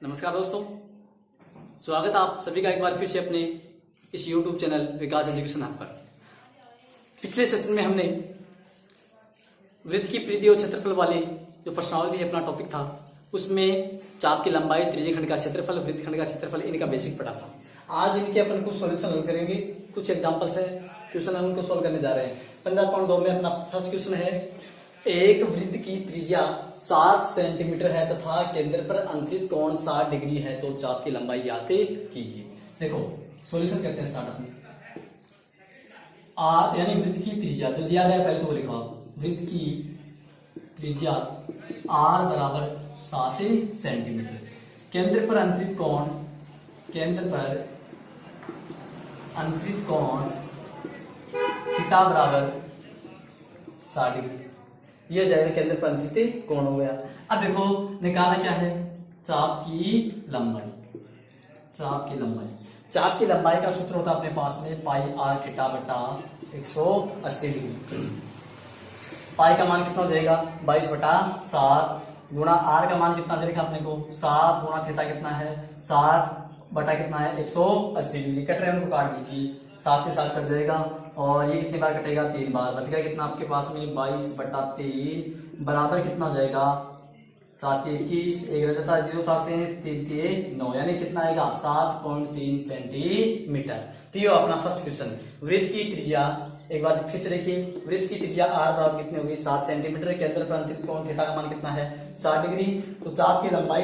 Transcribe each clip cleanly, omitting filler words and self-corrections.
नमस्कार दोस्तों, स्वागत है आप सभी का एक बार फिर से अपने इस YouTube चैनल विकास एजुकेशन हब पर। पिछले सेशन में हमने वृत्त की परिधि और क्षेत्रफल वाली जो प्रश्नावली अपना टॉपिक था, उसमें चाप की लंबाई, त्रिज्यखंड का क्षेत्रफल, वृत्तखंड का क्षेत्रफल, इनका बेसिक पढ़ा था। आज इनके अपन कुछ सॉल्यूशन हल करेंगे, कुछ एग्जाम्पल्स है, क्वेश्चन हम उनको सोल्व करने जा रहे हैं। 15.2 में अपना फर्स्ट क्वेश्चन है, एक वृत्त की त्रिज्या 7 सेंटीमीटर है तथा केंद्र पर अंतरित कोण 60 डिग्री है, तो चाप की लंबाई ज्ञात कीजिए। देखो सॉल्यूशन करते हैं स्टार्ट अपने। आर यानी वृत्त की त्रिज्या जो दिया गया पहले तो वो लिखो, वृत्त की त्रिज्या आर बराबर 7 सेंटीमीटर, केंद्र पर अंतरित कोण, केंद्र पर अंतरित कोण थीटा बराबर 60 डिग्री, ये जाएगा केंद्र पर अंतरित कोण हो गया। अब देखो निकालना क्या है, चाप की लंबाई। चाप की लंबाई, चाप की लंबाई का सूत्र होता है अपने पास में पाई आर थीटा बटा 180 डिग्री। पाई का मान कितना हो जाएगा 22 बटा 7 गुणा आर का मान कितना दे रखा अपने को 7 गुणा थीटा कितना है 60 बटा कितना है 180 डिग्री। कट रहे हैं उनको काट दीजिए, 7 से 7 कट जाएगा और ये कितनी बार कटेगा 3 बार, बच गया कितना आपके पास में 22 बटा 3 बराबर कितना हो जाएगा 7 21, एक रह जाता है 0 उतारते हैं 3 3 9, यानी कितना आएगा 7.3 सेंटीमीटर। तो ये अपना फर्स्ट क्वेश्चन। वृत्त की त्रिज्या एक बार फिर से देखिए, वृत्त की त्रिज्या आर बराबर कितनी होगी 7 सेंटीमीटर, केंद्र पर अंतरित कोण थीटा का मान कितना है 60 डिग्री, तो चाप की लंबाई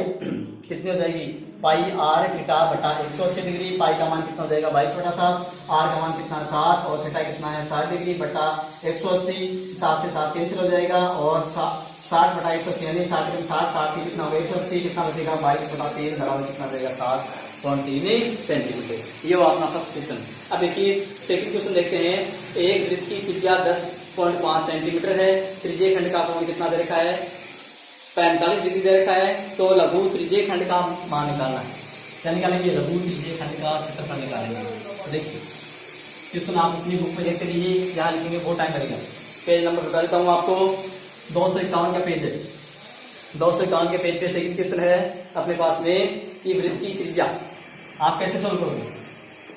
कितनी हो जाएगी पाई आर थीटा बटा 180 डिग्री। पाई का मान कितना हो जाएगा 22 बटा 7, आर का मान कितना है 7 और थीटा कितना है 60 डिग्री बटा 180, 7 से 7 कैंसिल हो जाएगा और 60 बटा 180 यानी 60 की कितना होगा 180, कितना बचेगा 22 बटा 3 बराबर कितना जाएगा 7.3 सेंटीमीटर। ये वो अपना फर्स्ट क्वेश्चन। अब देखिए सेकंड क्वेश्चन देखते हैं, एक वृत्त की त्रिज्या 10.5 सेंटीमीटर है, त्रिज्य खंड का कोण कितना दे रखा है 45 डिग्री दे रखा है, तो लघु त्रिज्य खंड का मान निकालना है। क्या निकालेंगे, लघु त्रिज्य खंड का क्षेत्रफल निकालेंगे। तो देखिए क्वेश्चन आप अपनी बुक में देखते रहिए, यहाँ लिखेंगे बहुत टाइम लगेगा। पेज नंबर बता देता हूँ आपको, 251 का पेज है, 251 के पेज पे सेकंड क्वेश्चन है अपने पास में कि वृत्त की त्रिज्या आप कैसे सोल्व करोगे,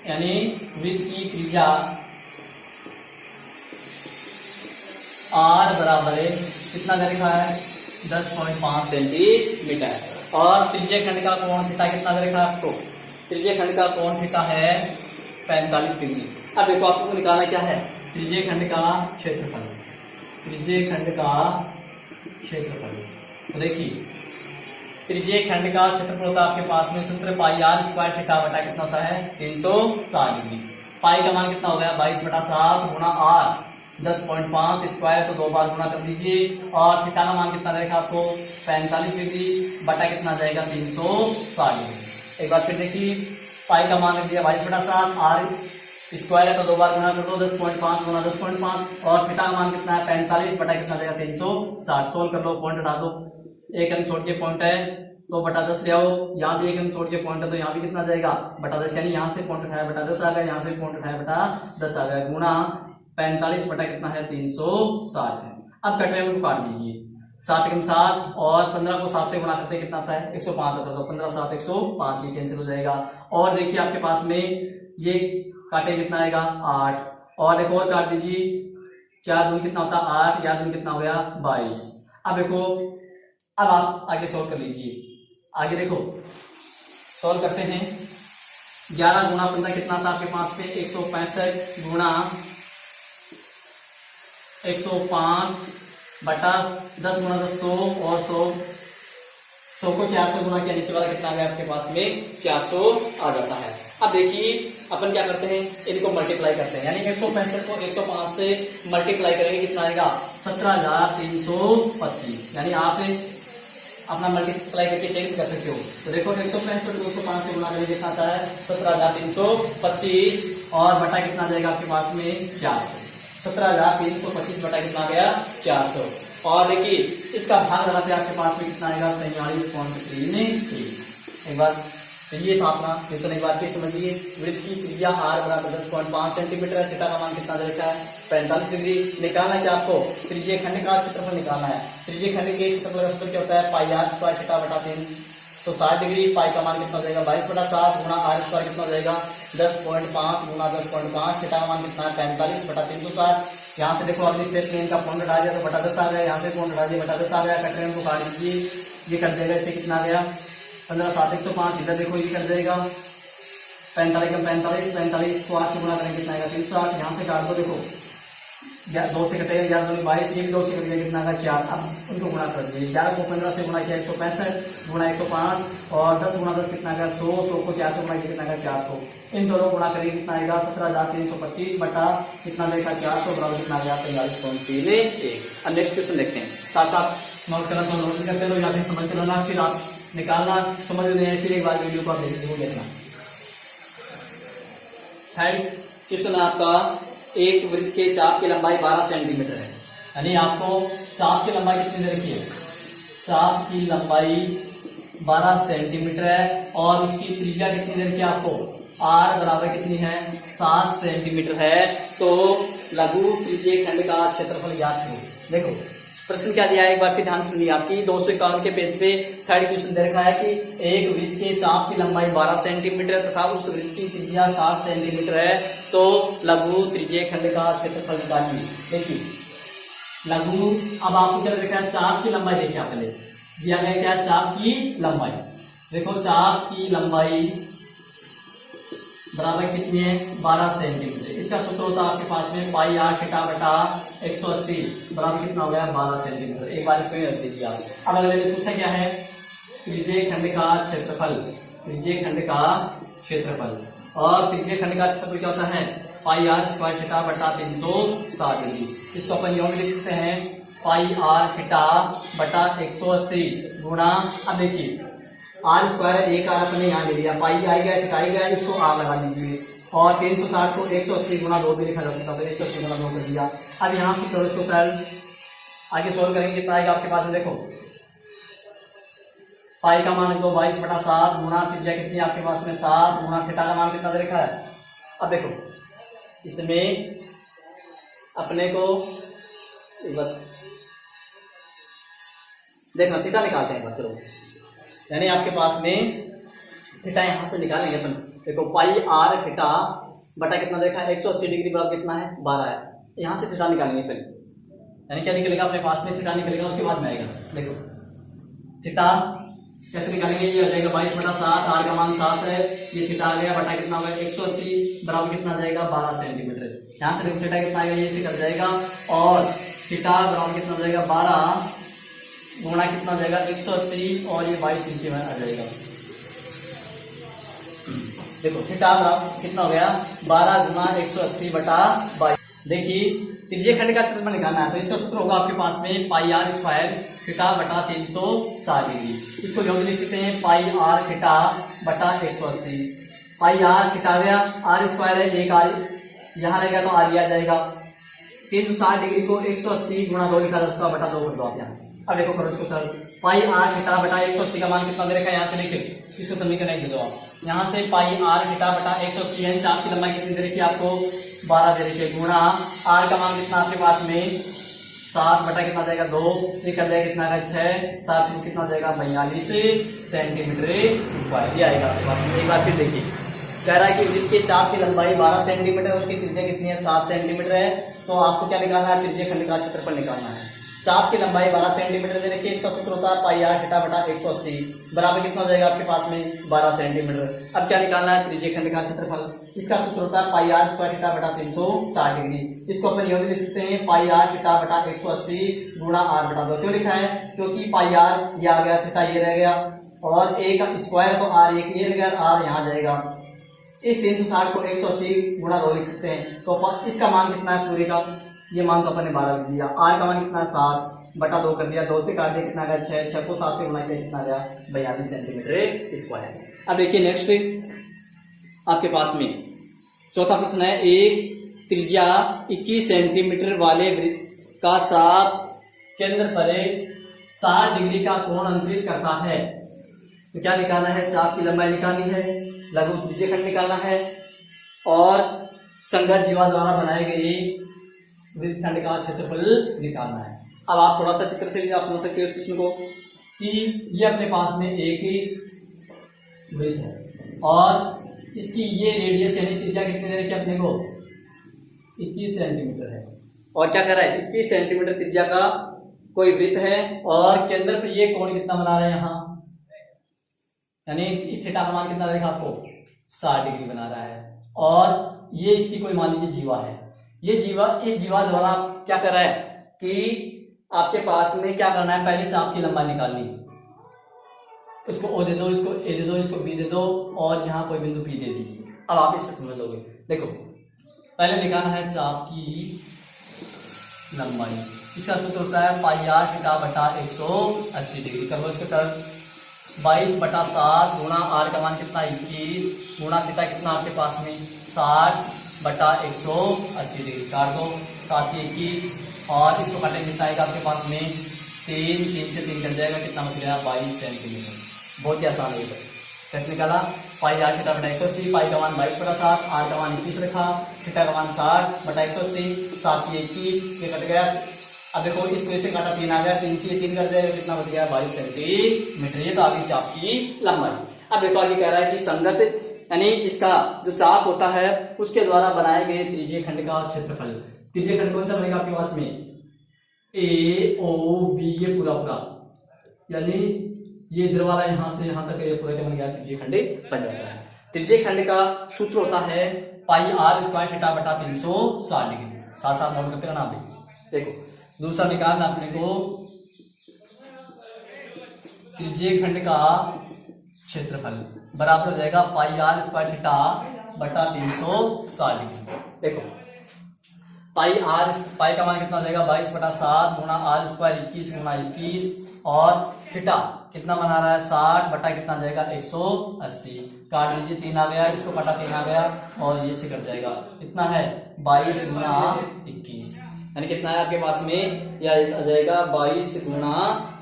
यानी वृत्त की त्रिज्या आर बराबर कितना दे रखा है 10.5 सेंटीमीटर और त्रिज्य खंड का कोण थीटा कितना दे रखा है आपको, त्रिज्य खंड का कोण थीटा है 45 डिग्री। अब देखो आपको निकालना क्या है, त्रिज्य खंड का क्षेत्रफल, त्रिज्य खंड का क्षेत्रफल। तो देखिए त्रिज्य खंड का क्षेत्रफल होता है आपके पास में सूत्र पाई आर स्क्वायर थीटा बटा कितना होता है 360 डिग्री। पाई का मान कितना हो गया 22 बटा 7 गुणा आर 10.5 स्क्वायर, तो 2 बार गुणा कर दीजिए और थीटा का मान कितना रहेगा आपको 45 डिग्री बटा कितना जाएगा 360 डिग्री। एक बार फिर देखिए, पाई का मान रख दिया 22 बटा 7, आर स्क्वायर है तो 2 बार गुणा कर दो 10.5 गुणा 10.5 और थीटा का मान कितना है 45 बटा कितना जाएगा 360। सोल्व कर लो, पॉइंट हटा दो, एक अंक छोड़ के पॉइंट है तो बटा 10 ले आओ, यहाँ भी एक अंक छोड़ के पॉइंट है तो यहाँ भी कितना जाएगा बटा 10, यानी यहाँ से पॉइंट उठाया बटा 10 आ गया, यहाँ से पॉइंट उठाया बटा 10 आ गया, गुणा 45 बटा कितना है 360 है। अब कट रहे को काट दीजिए, 7 एकम 7 और 15 को 7 से गुणा करते कितना आता है 105 आता है, तो 15 7 105 ही कैंसिल हो जाएगा। और देखिए आपके पास में ये काटे कितना आएगा 8 और एक और काट दीजिए, 4 दूनी कितना होता है 8, 4 दूनी कितना हो गया 22। अब देखो, अब आप आगे सोल्व कर लीजिए, आगे देखो सोल्व करते हैं। 11 गुणा 15 कितना था आपके पास में 165 गुणा 105 बटा 10 गुणा 10 100 और 100 को 4 से गुणा किया, नीचे वाला कितना आ गया आपके पास में 400 आ जाता है। अब देखिए अपन क्या करते हैं, इनको मल्टीप्लाई करते हैं, यानी 165 को 105 से मल्टीप्लाई करेंगे कितना आएगा 17,325, यानी आप अपना मल्टीप्लाई करके चेक कर सकते हो। तो देखो 165 को 105 से गुणा करेंगे कितना आता है 17,325 और बटा कितना जाएगा आपके पास में 400, 17,325 बटा कितना आ गया 400। और देखिए इसका भाग लगाते आपके पास में कितना आएगा 43.3। एक बार तो ये था अपना क्वेश्चन, एक बार फिर समझिए। वृत्त की त्रिज्या आर बराबर 10.5 सेंटीमीटर है, थीटा का मान कितना दे रखा है 45 डिग्री। निकालना क्या आपको त्रिज्य खंड का क्षेत्रफल निकालना है। त्रिज्य खंड के क्षेत्रफल का सूत्र क्या होता है पाई आर स्क्वायर थीटा बटा 3 तो 60 डिग्री, पाई का मान कितना हो जाएगा 22/7 गुणा आर स्क्वायर कितना हो जाएगा 10.5 गुणा 10.5, थीटा का मान कितना है 45/360। यहाँ से देखो अगली स्टेप में इनका पॉइंट हटा दिया तो बटा 10 आ गया, यहाँ से पॉइंट हटा दिया बटा 10 आ गया, कट को काट दीजिए, ये कट जाएगा, इससे कितना आ गया 15 7 105, इधर देखो ये कट जाएगा 45 का 45, 45 को 8 से गुणा करेंगे कितना आएगा 360, यहाँ से काट दो, देखो 2 से कटेगा 11 दूनी 22, ये भी 2 से कटेगा कितना आएगा 4, अब उनको गुणा कर दिए, 11 को 15 से गुणा किया 165 गुणा 105 और 10 गुणा 10 कितना आएगा 100, 100 को 4 से गुणा किया कितना आएगा 400, इन दोनों गुणा करेंगे कितना आएगा 17,325 बटा कितना देगा 400 बराबर कितना आएगा 45.31। अब नेक्स्ट क्वेश्चन देखते हैं, साथ साथ नोट करना तो नोट करते लो या फिर समझ कर लेना, फिर आप निकालना, समझ नहीं है फिर एक बार वीडियो को आप जरूर देखना। थर्ड क्वेश्चन आपका, एक वृत्त के चाप की लंबाई 12 सेंटीमीटर है, यानी आपको चाप की लंबाई कितनी दे रखी है, चाप की लंबाई 12 सेंटीमीटर है और उसकी त्रिज्या कितनी दे रखी है आपको, आर बराबर कितनी है 7 सेंटीमीटर है, तो लघु त्रिज्यीय खंड का क्षेत्रफल ज्ञात करो। देखो प्रश्न क्या दिया है, एक बार फिर ध्यान सुनिए, आपकी 251 के पेज पे थर्ड क्वेश्चन दे रखा है कि एक वृत्त के चाप की लंबाई 12 सेंटीमीटर तथा उस वृत्त की त्रिज्या 7 सेंटीमीटर है, तो लघु त्रिज्यीय खंड का क्षेत्रफल निकालिए। देखिए लघु, अब आपको क्या देखा है, चाप की लंबाई देखिए, आप पहले दिया गया क्या, चाप की लंबाई, देखो चाप की लंबाई बराबर कितनी है 12 सेंटीमीटर, इसका सूत्र होता है आपके पास में पाई आर थीटा बटा 180 बराबर कितना हो गया 12 सेंटीमीटर। एक बार इसको रख दीजिए आप। अब अगले में पूछा क्या है, त्रिज्यीय खंड का क्षेत्रफल, त्रिज्यीय खंड का क्षेत्रफल, और त्रिज्यीय खंड का क्षेत्रफल क्या होता है पाई आर स्क्वायर थीटा बटा 360 डिग्री, इसको अपन योग लिख सकते हैं पाई आर थीटा बटा 180 गुणा, अब देखिए आर स्क्वायर है, एक आर अपने यहाँ ले लिया, पाई आई गया थीटा आई गया, इसको आर लगा दीजिए, और 360 को 180 गुणा 2 भी लिखा जा सकता है, 180 गुणा 2 कर दिया। अब यहाँ से करो इसको सर आगे सोल्व करेंगे, कितना आएगा आपके पास में, देखो पाई का मान दो 22/7 गुणा त्रिज्या कितनी आपके पास में 7 गुणा थीटा का मान कितना दे रखा है। अब देखो इसमें अपने को एक बार देखना, थीटा निकालते हैं एक बार, चलो यानी आपके पास में थीटा यहां से निकालेंगे अपन, देखो पाई आर थीटा बटा कितना देखा है 180 डिग्री बराबर कितना है 12 है, यहां से थीटा निकालेंगे पहले, यानी क्या निकलेगा अपने पास में थीटा निकलेगा, उसके बाद में आएगा, देखो थीटा कैसे निकालेंगे, ये हो जाएगा 22/7, आर का मान 7 है, ये थीटा आ गया बटा कितना होगा 180 बराबर कितना जाएगा 12 सेंटीमीटर, यहाँ से देखो थीटा कितना आएगा, ये से कट जाएगा, और थीटा बराबर कितना हो जाएगा 12 गुणा कितना हो जाएगा 180 और ये 22 नीचे में आ जाएगा। देखो थीटा कितना हो गया 12 गुणा 180 बटा 22। देखिए त्रिज्यीय खंड का क्षेत्रफल निकालना है, तो इसका सूत्र होगा आपके पास में पाई आर स्क्वायर थीटा बटा 360 डिग्री, इसको योग लिख सकते हैं पाई आर थीटा बटा 180, पाई आर थीटा गया, आर स्क्वायर है, एक आर यहाँ रहेगा तो आर आ जाएगा, 360 डिग्री को 180 गुणा 2 लिखा जा सकता है बटा 2 कर दो आप यहाँ। अब देखो करो इसको सर, पाई आर थीटा बटा 180 का मान कितना दे रखा है, यहाँ से देखिए इसको समीकरण दे दो आप, यहाँ से पाई आर थीटा बटा 180 है, चाप की लंबाई कितनी दे रखी है आपको 12 दे रखी है, गुणा आर का मान कितना आपके पास में 7 बटा कितना जाएगा 2, निकल जाएगा कितना आएगा 6, 7 से कितना जाएगा 42 सेंटीमीटर स्क्वायर, ये आएगा आपके पास में। एक बार फिर देखिए कह रहा है कि वृत्त के चाप की लंबाई 12 सेंटीमीटर है, उसकी त्रिज्या कितनी है 7 सेंटीमीटर है, तो आपको क्या निकालना है त्रिज्यीय खंड का क्षेत्रफल निकालना है। चाप की लंबाई 12 सेंटीमीटर दे रखी है, इसका सूत्र होता है पाई आर थीटा बटा 180 बराबर कितना हो जाएगा आपके पास में 12 सेंटीमीटर। अब क्या निकालना है त्रिज्यीय खंड का क्षेत्रफल, इसका सूत्र होता है पाई आर स्क्वायर थीटा बटा 360 डिग्री, इसको अपन यूं लिख सकते हैं पाई आर थीटा बटा 180 गुणा आर बटा 2, क्यों लिखा है क्योंकि पाई आर ये आ गया, थीटा ये रह गया, और ए का स्क्वायर तो आर एक ये रह गया, आर यहाँ जाएगा, इस 360 को 180 गुणा 2 लिख सकते हैं, तो इसका मान कितना है पूरे का, ये मान तो अपन ने 12 लिख दिया, आर का मान कितना है 7 बटा 2 कर दिया, 2 से काट दिया कितना आ गया 6, 6 को 7 से गुणा किया कितना आ गया 42 सेंटीमीटर स्क्वायर। अब देखिए नेक्स्ट आपके पास में चौथा प्रश्न है, एक त्रिज्या 21 सेंटीमीटर वाले वृत्त का चाप केंद्र पर 60 डिग्री का कोण अंतरित करता है, तो क्या निकालना है, चाप की लंबाई निकालनी है, लघु त्रिज्यीय खंड निकालना है, और संगत जीवा द्वारा बनाए गए वृत्तखंड का क्षेत्रफल निकालना है। अब आप थोड़ा सा चित्र से भी आप समझ सकते हो प्रश्न को कि ये अपने पास में एक ही वृत्त है और इसकी ये रेडियस यानी त्रिज्या कितनी दे रखी है अपने को 21 सेंटीमीटर है। और क्या कर रहा है 21 सेंटीमीटर त्रिज्या का कोई वृत्त है और केंद्र पे ये कोण कितना बना रहा है यहाँ, यानी इस थीटा का मान कितना देखा आपको 60 डिग्री बना रहा है। और ये इसकी कोई मान लीजिए जीवा है, ये जीवा, इस जीवा द्वारा क्या कर रहा है कि आपके पास में क्या करना है, पहले चाप की लंबाई निकालनी, उसको ओ दे दो, इसको ए दे दो, इसको बी दे दो और यहाँ कोई बिंदु पी दे दीजिए। अब आप इससे समझ लोगे। देखो पहले निकालना है चाप की लंबाई, इसका सूत्र होता है पाई आर थीटा बटा 180 डिग्री। करो इसको सर 22/7 गुणा आर का मान कितना 21 गुणा थीटा कितना आपके पास में 60/180 डिग्री। काट दो 7 21 और इसको काटेंगे कितना आएगा आपके पास में 3 से 3 कट जाएगा, कितना बच गया 22 सेंटीमीटर। बहुत ही आसान है बस। कैसे निकाला, पाई आर थीटा बटा 180, पाई का मान 22/7, आर का मान 21 रखा, थीटा का मान 60/180, 7 21 ये कट गया। अब देखो इसको इसे काटा 3 आ गया, 3 से 3 कर जाएगा, कितना बच गया 22 सेंटीमीटर। ये तो आपकी चाप की लंबाई। अब देखो आगे कह रहा है कि संगत यानी इसका जो चाप होता है उसके द्वारा बनाए गए त्रिज्यीय खंड का क्षेत्रफल। त्रिज्यीय खंड कौन सा बनेगा आपके पास में ए ओ बी, ये पूरा पूरा, यानी ये इधर वाला यहां से यहां तक ये पूरा क्या बन गया त्रिज्यीय खंड बन जाता है। त्रिज्यीय खंड का सूत्र होता है पाई आर स्क्वायर थीटा बटा 360 डिग्री। साथ साथ नोट करते रहना आप। देखो दूसरा निकालना अपने को त्रिज्यीय खंड का क्षेत्रफल बराबर हो जाएगा पाई आर स्क्वायर थीटा बटा 360 डिग्री। देखो पाई का मान कितना हो जाएगा 22/7 गुणा आर स्क्वायर 21 गुणा 21 और थीटा कितना बना रहा है 60 बटा कितना जाएगा 180। काट लीजिए 3 आ गया, इसको काटा 3 आ गया और ये से कट जाएगा, कितना है 22 गुणा 21, यानी कितना है आपके पास में यह आ जाएगा 22 गुणा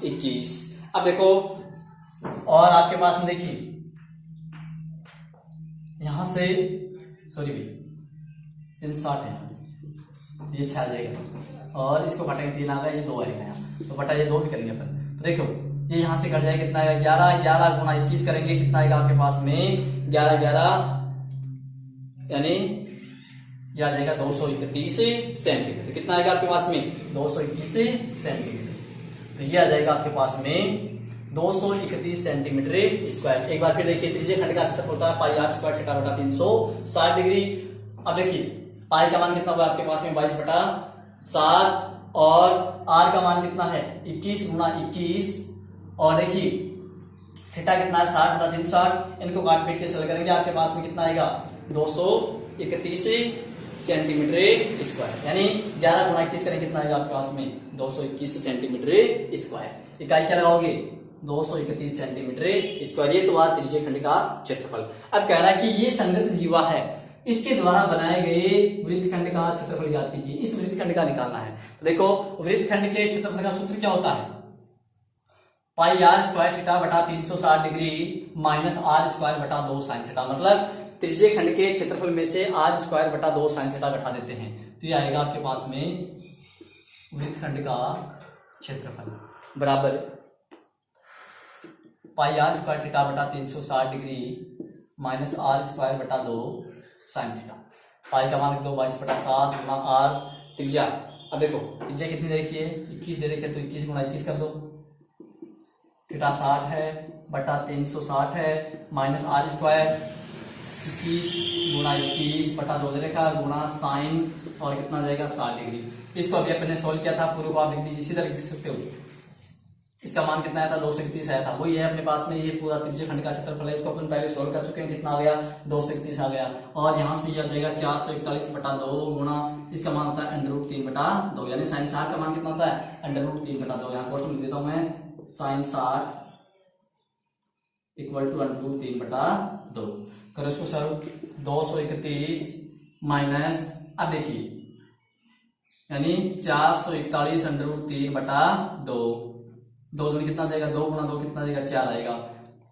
21। अब देखो और आपके पास में देखिए यहां से सॉरी भी 360 है, ये 6 आ जाएगा और इसको काटेंगे 3 आ गया, ये 2 आएगा यहाँ, तो बटा ये 2 भी करेंगे अपन। तो देखो ये यहां से कट जाएगा, कितना आएगा 11 गुणा 21 करेंगे, कितना आएगा आपके पास में 11 यानी यह आ जाएगा 231 सेंटीमीटर। कितना आएगा आपके पास में 231 सेंटीमीटर। तो ये आ जाएगा आपके पास में 231 सेंटीमीटर स्क्वायर। एक बार फिर देखिए त्रिज्यीय खंड का क्षेत्रफल होता है पाई आर स्क्वायर थीटा बटा 360 डिग्री। अब देखिए पाई का मान कितना होगा आपके पास में 22/7 और आर का मान कितना है 21 गुणा 21 और देखिए थीटा कितना है 60/360। इनको काट पीट के सरल करेंगे, आपके पास में कितना आएगा 231 सेंटीमीटर स्क्वायर, यानी 11 गुणा 21 करेंगे, कितना आएगा आपके पास में 221 सेंटीमीटर स्क्वायर। इकाई क्या लगाओगे 231 सेंटीमीटर स्क्वायर। ये तो हुआ त्रिज्यीय खंड का क्षेत्रफल। अब कह रहा है कि ये संगत जीवा है, इसके द्वारा बनाए गए वृत्तखंड का क्षेत्रफल ज्ञात कीजिए। इस वृत्तखंड का निकालना है। तो देखो वृत्तखंड के क्षेत्रफल का सूत्र क्या होता है पाई आर स्क्वायर थीटा बटा 360 डिग्री माइनस आर स्क्वायर बटा 2 साइन थीटा। मतलब त्रिज्यीय खंड के क्षेत्रफल में से आर स्क्वायर बटा 2 साइन थीटा घटा देते हैं, तो ये आएगा आपके पास में वृत्तखंड का क्षेत्रफल बराबर पाई आर स्क्वायर थीटा बटा 360 डिग्री माइनस आर स्क्वायर बटा 2 साइन थीटा। पाई का मान 22/7 गुणा आर त्रिज्या। अब देखो त्रिज्या कितनी दे रखी है 21 दे रखी है, तो 21 गुणा 21 कर दो, थीटा 60 है बटा 360 है माइनस आर स्क्वायर 21 गुणा 21 बटा 2 दे रखा गुणा साइन और कितना जाएगा 60 डिग्री। इसको अभी अपने सोल्व किया था, पूर्व को आप लिख दीजिए, सीधा लिख सकते हो। इसका मान कितना आया था 231 आया था, वही है अपने पास में। ये पूरा त्रिज्यीय खंड का क्षेत्रफल है, इसको अपन पहले सोल्व कर चुके हैं, कितना आ गया 231 आ गया। और यहाँ से यह जाएगा 441 बटा 2 गुणा इसका मान होता है √3 बटा 2, यानी साइन 60 का मान कितना होता है √3 बटा 2। यहाँ क्वेश्चन लिख देता हूं मैं, साइन 60 इक्वल टू √3 बटा 2। करो इसको सर 231 माइनस, अब देखिए यानी 441 √3 बटा 2, 2 दूनी कितना जाएगा 2 गुणा 2 कितना जाएगा 4 आएगा,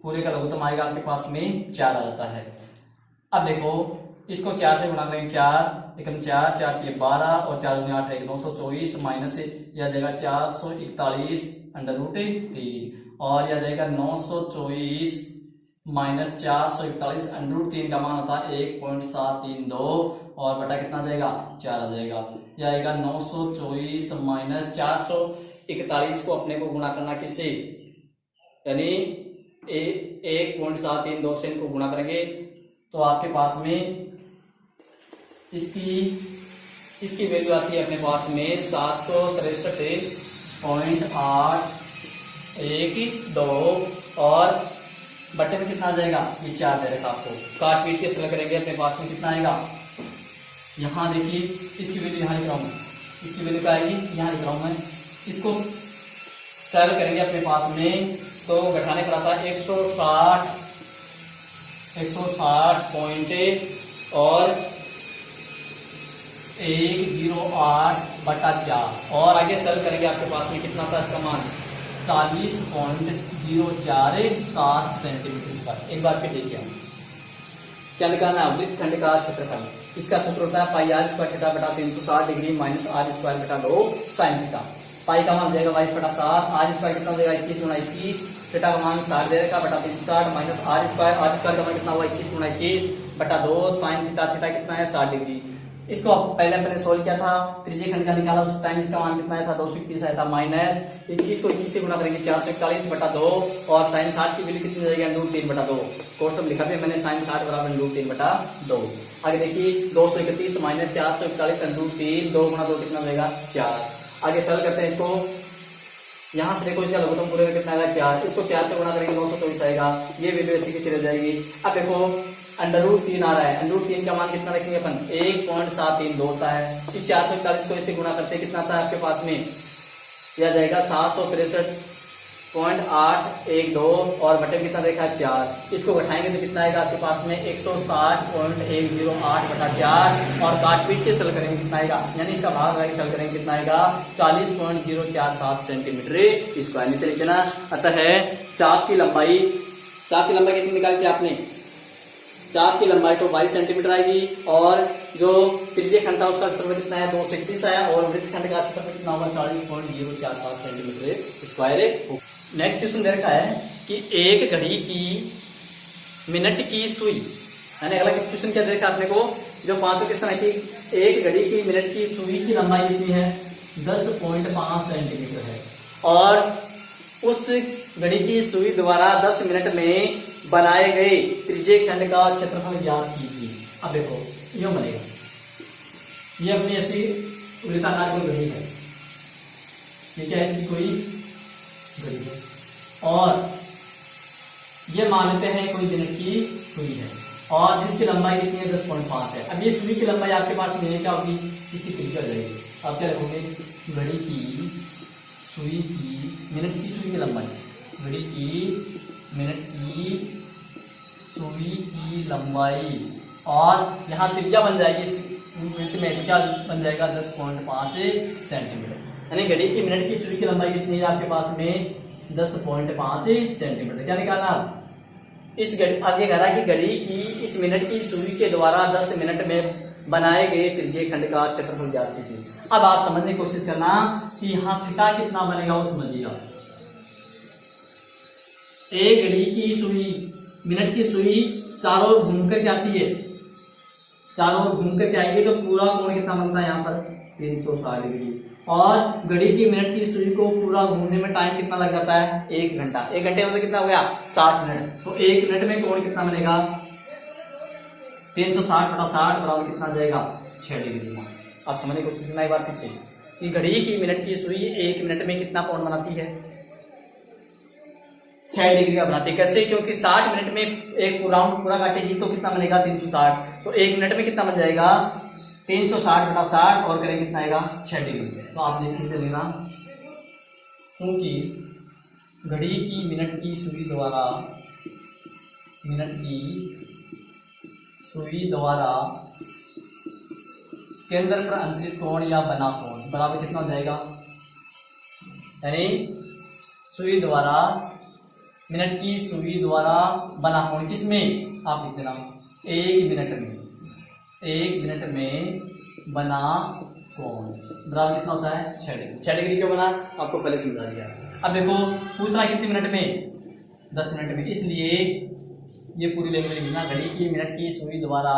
पूरे का लघुत्तम आएगा आपके पास में 4 आ जाता है। अब देखो इसको 4 से गुणा करेंगे, 4 एकम 4 4 के 12 और 4 दूनी 8 है 924 माइनस यह जाएगा 441 √3 और यह जाएगा 924 -441 √3 का मान होता है 1.732 और बटा कितना जाएगा 4 आ जाएगा। यह आएगा 924 - 441 को अपने को गुणा करना किससे, यानी 1.732 से इनको गुणा करेंगे तो आपके पास में इसकी वैल्यू आती है अपने पास में 763.812 और बटे में कितना आ जाएगा, ये 4 दे रखा आपको। काट पीट के सरल करेंगे अपने पास में कितना आएगा, यहाँ देखिए इसकी वैल्यू यहाँ लिख रहा हूँ, इसकी वैल्यू क्या आएगी यहाँ लिख रहा हूँ मैं। इसको सरल करेंगे अपने पास में तो घटाने पर आता है 160 और 108/4 और आगे सरल करेंगे आपके पास में कितना था इसका मान 40.047 सेंटीमीटर पर। एक बार फिर देखिए हम क्या निकालना है, वृत्तखंड का क्षेत्रफल। इसका सूत्र होता है पाई r² थीटा बटा 360 डिग्री माइनस r² बटा 2 साइन थीटा। पाई का मान जाएगा 22/7, r² कितना देगा 21 × 21, थीटा का मान 60 दे रखा बटा 360 माइनस r² का मान कितना हुआ 21 × 21 बटा 2 साइन थीटा। थीटा कितना है 60 डिग्री। इसको पहले अपने सोल्व किया था, त्रिज्यीय खंड का निकाला, उस टाइम इसका मान कितना था 231 आया था, माइनस 21 को 21 से गुणा करेंगे 441 बटा 2 और साइन 60 की वैल्यू कितनी जाएगी √3 बटा 2। कोष्टक लिखा था मैंने साइन 60 बराबर √3 बटा 2। आगे देखिए 231 माइनस 441 √3, 2 × 2 कितना जाएगा 4। आगे सरल करते हैं इसको, यहाँ से देखो इसका लघुत्तम पूरे में कितना आएगा 4, इसको 4 से गुणा करेंगे 924 आएगा, ये वैल्यू ऐसी की रह जाएगी। अब देखो √3 आ रहा है, √3 का मान कितना रखेंगे अपन 1.732 होता है। इस 441 को इसे गुणा करते कितना था आपके पास में, यह जाएगा 763.812 और बटे में कितना देखा 4। इसको घटाएंगे तो कितना आएगा आपके पास में 160.108/4 और काट पीट के सरल करेंगे कितना आएगा, यानी इसका भाग आगे सरल करेंगे कितना आएगा 40.047 सेंटीमीटर स्क्वायर। नीचे लिख देना। अतः चाप की लंबाई कितनी निकाली थी आपने, चाप की लंबाई तो 22 सेंटीमीटर आएगी और जो त्रिज्यीय खंड था उसका क्षेत्रफल कितना है 231 आया और वृत्तखंड का क्षेत्रफल कितना होगा 40.047 सेंटीमीटर स्क्वायर। नेक्स्ट क्वेश्चन दे रखा है कि एक घड़ी की मिनट की सुई, यानी अगला क्वेश्चन क्या दे रखा है आपने को, जो 5 क्वेश्चन है कि एक घड़ी की मिनट की सुई की लंबाई कितनी है 10.5 सेंटीमीटर है और उस घड़ी की सुई द्वारा 10 मिनट में बनाए गए त्रिज्यीय खंड का क्षेत्रफल ज्ञात कीजिए। अब देखो ये बनेगा, ये अपनी ऐसी वृत्ताकार कोई घड़ी है, ये क्या ऐसी कोई घड़ी है और ये मानते हैं कोई मिनट की सुई है और जिसकी लंबाई कितनी है 10.5 है। अब ये सुई की लंबाई आपके पास में क्या होगी, इसकी त्रिज्या हो जाएगी। आप क्या रखोगे घड़ी की सुई की मिनट की सुई की लंबाई, घड़ी की मिनट की सुई की लंबाई और यहाँ त्रिज्या बन जाएगी इसकी में क्या बन जाएगा 10.5 सेंटीमीटर। यानी घड़ी की मिनट की सुई की लंबाई कितनी है आपके पास में 10.5 सेंटीमीटर। क्या निकालना, इस आगे कह रहा है कि घड़ी की इस मिनट की सुई के द्वारा 10 मिनट में बनाए गए त्रिज्यीय खंड का क्षेत्रफल ज्ञात कीजिए। अब आप समझने की कोशिश करना कि यहाँ थीटा कितना बनेगा वो समझिएगा। एक घड़ी की सुई, मिनट की सुई चारों ओर घूम कर आती है, चारों ओर घूम कर आएगी तो पूरा कोण कितना बनता है यहाँ पर 360 डिग्री और घड़ी की मिनट की सुई को पूरा घूमने में टाइम कितना लग जाता है 1 घंटा। 1 घंटे में कितना हो गया 60 मिनट, तो 1 मिनट में कोण कितना बनेगा 360/60 बराबर कितना जाएगा 6 डिग्री। आप समझने की कोशिश करना एक बार फिर से कि घड़ी की मिनट की सुई 1 मिनट में कितना कोण बनाती है 6 डिग्री का बनाती है। कैसे, क्योंकि 60 मिनट में एक राउंड पूरा काटेगी तो कितना बनेगा 360, तो 1 मिनट में कितना बन जाएगा 360/60 और करेंगे कितना आएगा 6 डिग्री। तो आप देख लेना, क्योंकि घड़ी की मिनट की सुई द्वारा केंद्र पर अंतरित कोण या बना कोण बराबर कितना हो जाएगा, यानी सुई द्वारा मिनट की सुई द्वारा बना कोण किसमें आप लिख देना 1 मिनट में बना कोण बराबर कितना होता है 6 डिग्री। 6 डिग्री क्यों बना आपको पहले समझा दिया। अब देखो पूछना कितने मिनट में 10 मिनट में, इसलिए ये पूरी लैंग्वेज लिखना, घड़ी की मिनट की सुई द्वारा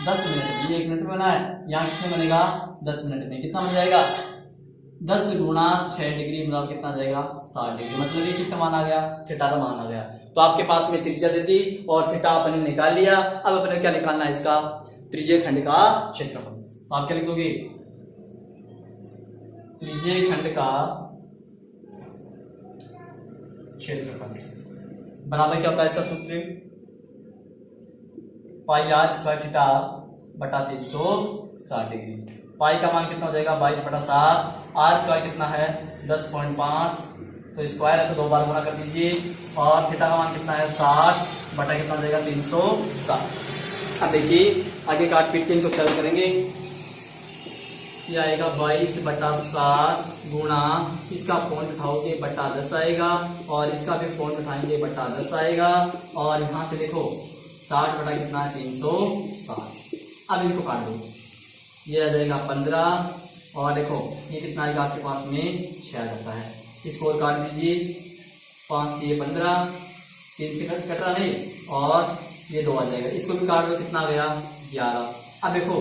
10 मिनट, ये 1 मिनट में बना है, यहाँ कितने बनेगा 10 मिनट में, कितना बन जाएगा 10 गुणा 6 डिग्री मतलब कितना आ जाएगा 60 डिग्री। मतलब ये किसका मान आ गया, थीटा का मान आ गया। तो आपके पास में त्रिज्या दे दी और थीटा अपने निकाल लिया। अब अपने क्या निकालना है, इसका त्रिज्य खंड का क्षेत्रफल। तो आप क्या लिखोगे, त्रिज्य खंड का क्षेत्रफल बराबर क्या होता है इसका सूत्र, पाई आर स्क्वायर थीटा बटा 360 डिग्री। पाई का मान कितना हो जाएगा 22/7, आर स्क्वायर कितना है 10.5, तो स्क्वायर है तो 2 बार गुणा कर दीजिए, और थीटा का मान कितना है 60 बटा कितना हो जाएगा 360। अब देखिए आगे काट पीट के इनको सरल करेंगे, ये आएगा 22/7 गुणा इसका पॉइंट उठाओगे बटा 10 आएगा, और इसका भी पॉइंट उठाएंगे बटा 10 आएगा, और यहाँ से देखो 60 बटा कितना है 360। अब इनको काट दो, ये आ जाएगा 15, और देखो ये कितना आएगा आपके पास में 6 आ जाता है। इसको और काट दीजिए, 5 दिए 15, 3 से कट रहा नहीं, और ये 2 आ जाएगा। इसको भी काट दो, कितना आ गया 11। अब देखो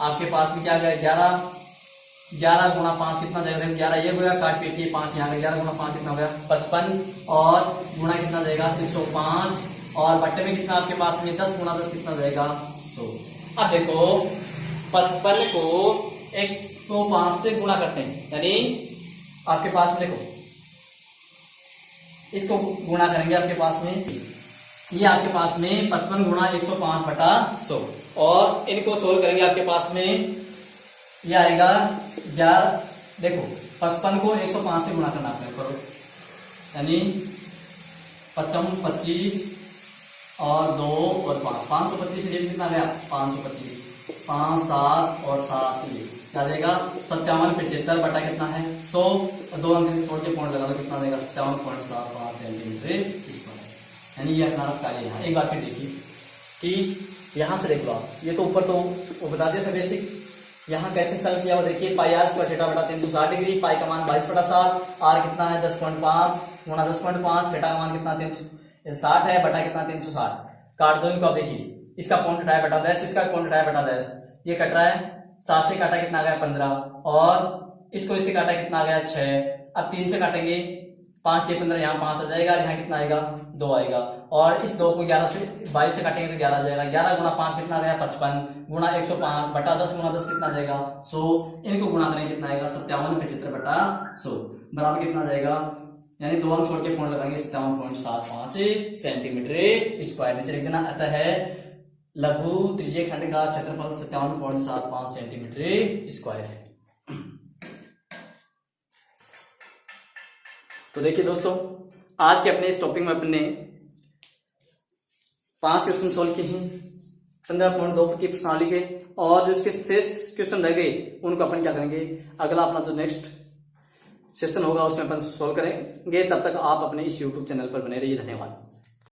आपके पास में क्या आ गया 11 गुणा 5 कितना जाएगा, 11 ये हो गया, काट पीट के 5 यहाँ 11 गुणा 5 कितना हो गया 55, और गुणा कितना जाएगा 305, और बट्टे में कितना आपके पास में 10 गुणा 10 कितना जाएगा 100। अब देखो 55 को 105 से गुणा करते हैं, यानी आपके पास में देखो इसको गुणा करेंगे आपके पास में, ये आपके पास में 55 गुणा 105 बटा 100, और इनको सोल्व करेंगे आपके पास में ये आएगा 11। देखो 55 को 105 से गुणा करना है, करो यानी 55 25 और 2 और 5, 525 से कितना गया 525, 5 7 और 7 ये क्या देगा 57 75 बटा कितना है 100, 2 अंक छोड़ के पॉइंट लगा दो, कितना देगा 57.75 सेंटीमीटर स्क्वायर। यानी ये अपना कार्य है। एक बार फिर देखिए कि यहाँ से देख लो आप, ये तो ऊपर तो वो बता दिया था बेसिक, यहाँ कैसे सरल किया वो देखिए, पाई आर स्क्वायर थीटा बटा 360 डिग्री, पाई का मान 22/7, आर कितना है 10.5 गुणा 10.5, थीटा का मान कितना 360 है बटा कितना 360। काट दो इनको। अब देखिए इसका पॉइंट उठाया बटा 10, इसका पॉइंट उठाया बटा 10, ये कट रहा है 7 से काटा कितना आ गया 15, और इसको इससे काटा कितना आ गया 6। अब 3 से काटेंगे 5 के 15, यहाँ 5 आ जाएगा, यहाँ कितना आएगा 2 आएगा, और इस 2 को 11 से 22 से काटेंगे तो 11 आ जाएगा, 11 गुणा 5 कितना आ गया 55 गुणा 105 बटा 10 गुणा 10 कितना आ जाएगा 100, इनको गुणा करेंगे कितना आएगा 57 75 बटा 100 बराबर कितना आ जाएगा, यानी 2 अंक छोड़ के पॉइंट लगाएंगे 57.75 सेंटीमीटर स्क्वायर। नीचे लिख देना, अतः लघु त्रिज्य खंड का क्षेत्रफल 57.75 सेंटीमीटर स्क्वायर है। तो देखिए दोस्तों, आज के अपने इस टॉपिक में अपने 5 क्वेश्चन सोल्व किए हैं 15.2 की प्रश्नावली के, और जो इसके शेष क्वेश्चन रह गए उनको अपन क्या करेंगे, अगला अपना जो नेक्स्ट सेशन होगा उसमें अपन सोल्व करेंगे। तब तक आप अपने इस YouTube चैनल पर बने रहिए। धन्यवाद।